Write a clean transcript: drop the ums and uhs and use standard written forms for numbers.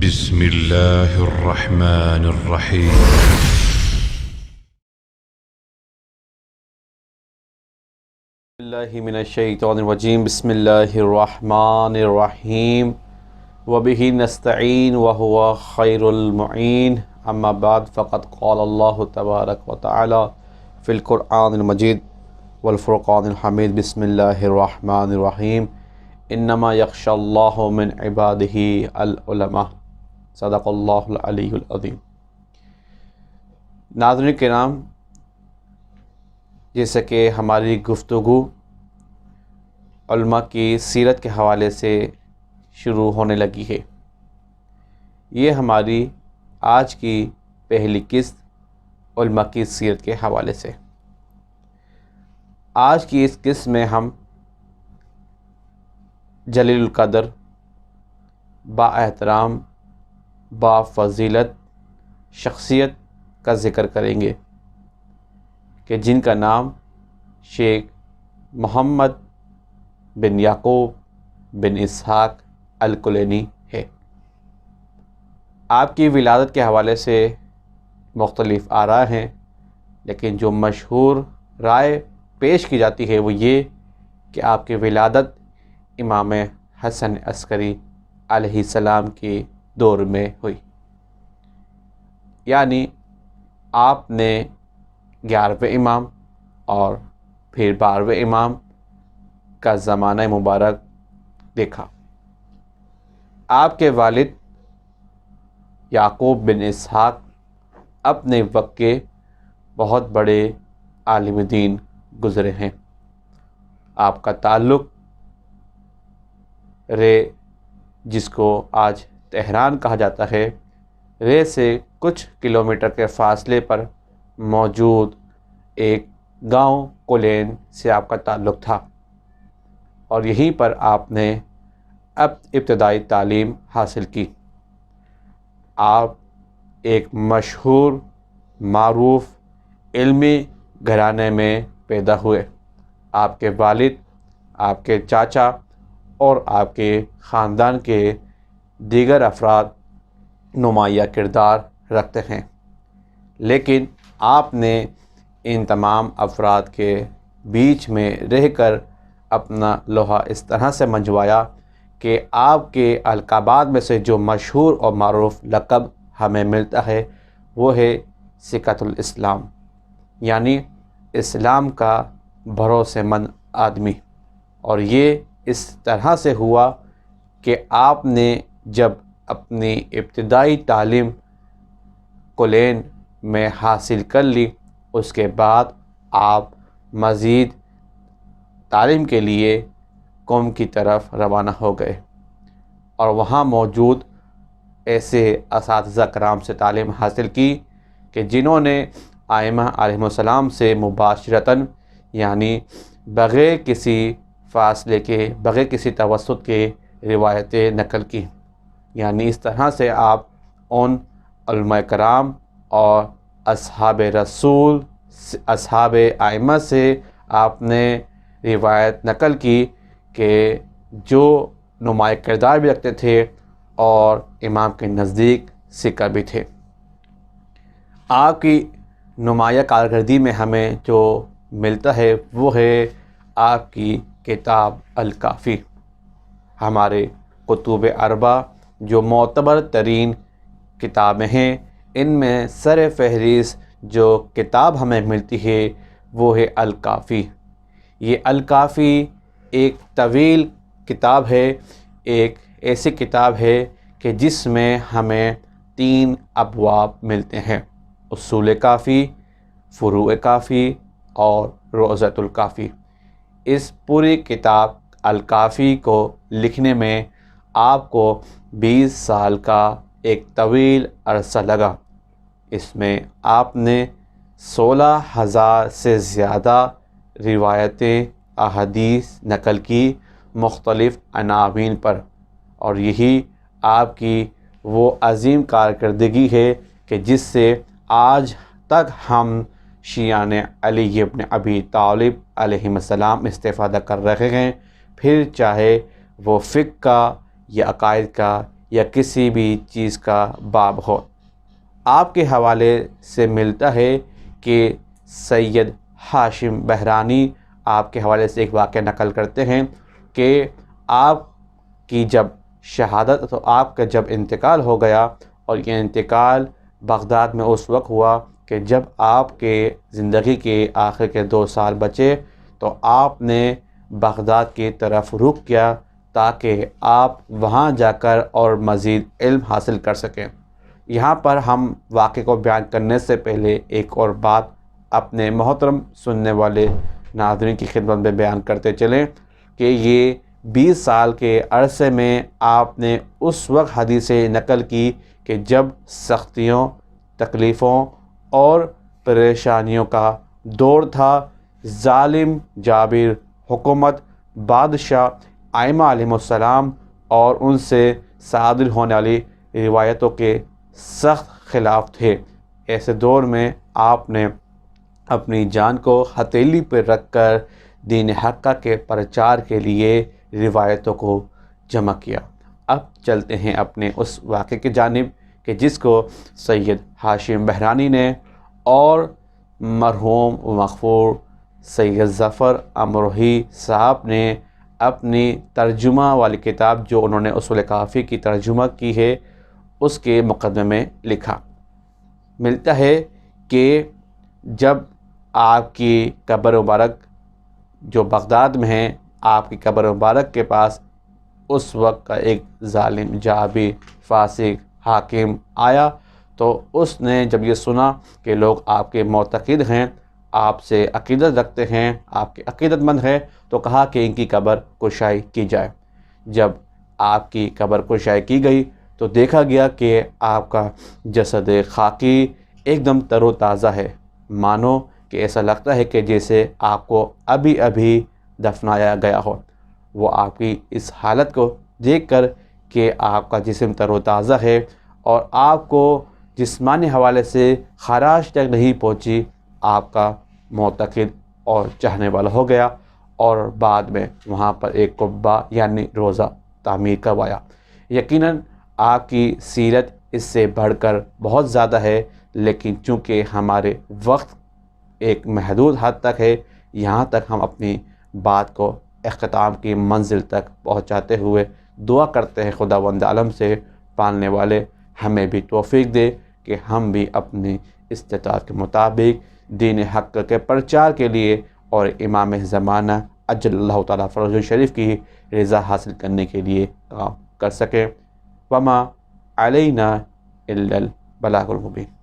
بسم اللہ الرحمن الرحیم۔ اللہ من الشیطان الرجیم، بسم اللہ الرحمن الرحیم، وبہ نستعین وہو خیر المعین، اما بعد فقد قال اللہ تبارک و تعالی فی القرآن المجید والفرقان الحمید، بسم اللہ الرحمن الرحیم، انما یخشی اللہ من عبادہ العلماء، صدق اللہ العلی العظیم۔ ناظرین کرام، جیسا کہ ہماری گفتگو علماء کی سیرت کے حوالے سے شروع ہونے لگی ہے، یہ ہماری آج کی پہلی قسط علماء کی سیرت کے حوالے سے۔ آج کی اس قسط میں ہم جلیل القدر، با احترام، با فضیلت شخصیت کا ذکر کریں گے کہ جن کا نام شیخ محمد بن یعقوب بن اسحاق الکلینی ہے۔ آپ کی ولادت کے حوالے سے مختلف آراء ہیں، لیکن جو مشہور رائے پیش کی جاتی ہے وہ یہ کہ آپ کی ولادت امام حسن عسکری علیہ السلام کے دور میں ہوئی، یعنی آپ نے 11ویں امام اور پھر 12ویں امام کا زمانہ مبارک دیکھا۔ آپ کے والد یعقوب بن اسحاق اپنے وقت کے بہت بڑے عالم دین گزرے ہیں۔ آپ کا تعلق رے، جس کو آج تہران کہا جاتا ہے، رے سے کچھ کلومیٹر کے فاصلے پر موجود ایک گاؤں کلین سے آپ کا تعلق تھا، اور یہیں پر آپ نے ابتدائی تعلیم حاصل کی۔ آپ ایک مشہور معروف علمی گھرانے میں پیدا ہوئے۔ آپ کے والد، آپ کے چاچا اور آپ کے خاندان کے دیگر افراد نمایاں کردار رکھتے ہیں، لیکن آپ نے ان تمام افراد کے بیچ میں رہ کر اپنا لوہا اس طرح سے منجوایا کہ آپ کے القابات میں سے جو مشہور اور معروف لقب ہمیں ملتا ہے وہ ہے ثقۃ الاسلام، یعنی اسلام کا بھروسے مند آدمی۔ اور یہ اس طرح سے ہوا کہ آپ نے جب اپنی ابتدائی تعلیم کلین میں حاصل کر لی، اس کے بعد آپ مزید تعلیم کے لیے قوم کی طرف روانہ ہو گئے، اور وہاں موجود ایسے اساتذہ کرام سے تعلیم حاصل کی کہ جنہوں نے ائمہ علیہم السلام سے مباشرتاً، یعنی بغیر کسی فاصلے کے، بغیر کسی توسط کے روایتیں نقل کی۔ یعنی اس طرح سے آپ ان علماء کرام اور اصحاب رسول، اصحاب ائمہ سے آپ نے روایت نقل کی کہ جو نمایاں کردار بھی رکھتے تھے اور امام کے نزدیک ثقہ بھی تھے۔ آپ کی نمایاں کارکردگی میں ہمیں جو ملتا ہے وہ ہے آپ کی کتاب الکافی۔ ہمارے کتب اربع جو معتبر ترین کتابیں ہیں، ان میں سر فہرست جو کتاب ہمیں ملتی ہے وہ ہے الکافی۔ یہ الکافی ایک طویل کتاب ہے، ایک ایسی کتاب ہے کہ جس میں ہمیں 3 ابواب ملتے ہیں: اصول کافی، فروع کافی اور روضۃ الکافی۔ اس پوری کتاب الکافی کو لکھنے میں آپ کو 20 سال کا ایک طویل عرصہ لگا۔ اس میں آپ نے 16,000 سے زیادہ روایتیں، احادیث نقل کی مختلف عناوین پر، اور یہی آپ کی وہ عظیم کارکردگی ہے کہ جس سے آج تک ہم شیعان علی ابن ابی طالب علیہ السلام استفادہ کر رہے ہیں، پھر چاہے وہ فقہ کا یا عقائد کا یا کسی بھی چیز کا باب ہو۔ آپ کے حوالے سے ملتا ہے کہ سید ہاشم بحرانی آپ کے حوالے سے ایک واقعہ نقل کرتے ہیں کہ آپ کی جب شہادت، تو آپ کا جب انتقال ہو گیا، اور یہ انتقال بغداد میں اس وقت ہوا کہ جب آپ کے زندگی کے آخر کے 2 سال بچے، تو آپ نے بغداد کی طرف رخ کیا تاکہ آپ وہاں جا کر اور مزید علم حاصل کر سکیں۔ یہاں پر ہم واقعے کو بیان کرنے سے پہلے ایک اور بات اپنے محترم سننے والے ناظرین کی خدمت میں بیان کرتے چلیں کہ یہ 20 سال کے عرصے میں آپ نے اس وقت حدیثیں نقل کی کہ جب سختیوں، تکلیفوں اور پریشانیوں کا دور تھا، ظالم جابر حکومت، بادشاہ، ائمہ علیہم السلام اور ان سے صادر ہونے والی روایتوں کے سخت خلاف تھے۔ ایسے دور میں آپ نے اپنی جان کو ہتھیلی پر رکھ کر دین حقہ کے پرچار کے لیے روایتوں کو جمع کیا۔ اب چلتے ہیں اپنے اس واقعے کی جانب کہ جس کو سید ہاشم بحرانی نے اور مرحوم مغفور سید ظفر امروہی صاحب نے اپنی ترجمہ والی کتاب جو انہوں نے اصول کافی کی ترجمہ کی ہے اس کے مقدمے میں لکھا۔ ملتا ہے کہ جب آپ کی قبر مبارک جو بغداد میں ہے، آپ کی قبر مبارک کے پاس اس وقت کا ایک ظالم جابر فاسق حاکم آیا، تو اس نے جب یہ سنا کہ لوگ آپ کے معتقد ہیں، آپ سے عقیدت رکھتے ہیں، آپ کے عقیدت مند ہیں، تو کہا کہ ان کی قبر کشائی کی جائے۔ جب آپ کی قبر کشائی کی گئی تو دیکھا گیا کہ آپ کا جسد خاکی ایک دم تر و تازہ ہے، مانو کہ ایسا لگتا ہے کہ جیسے آپ کو ابھی ابھی دفنایا گیا ہو۔ وہ آپ کی اس حالت کو دیکھ کر کہ آپ کا جسم تر و تازہ ہے اور آپ کو جسمانی حوالے سے خراش تک نہیں پہنچی، آپ کا معتقد اور چاہنے والا ہو گیا، اور بعد میں وہاں پر ایک قبہ یعنی روزہ تعمیر کروایا۔ یقیناً آپ کی سیرت اس سے بڑھ کر بہت زیادہ ہے، لیکن چونکہ ہمارے وقت ایک محدود حد تک ہے، یہاں تک ہم اپنی بات کو اختتام کی منزل تک پہنچاتے ہوئے دعا کرتے ہیں خداوند عالم سے پالنے والے ہمیں بھی توفیق دے کہ ہم بھی اپنی استطاعت کے مطابق دین حق کے پرچار کے لیے اور امام زمانہ اجل اللہ تعالیٰ فرج شریف کی رضا حاصل کرنے کے لیے کام کر سکیں۔ وما علینا الا البلاغ المبین۔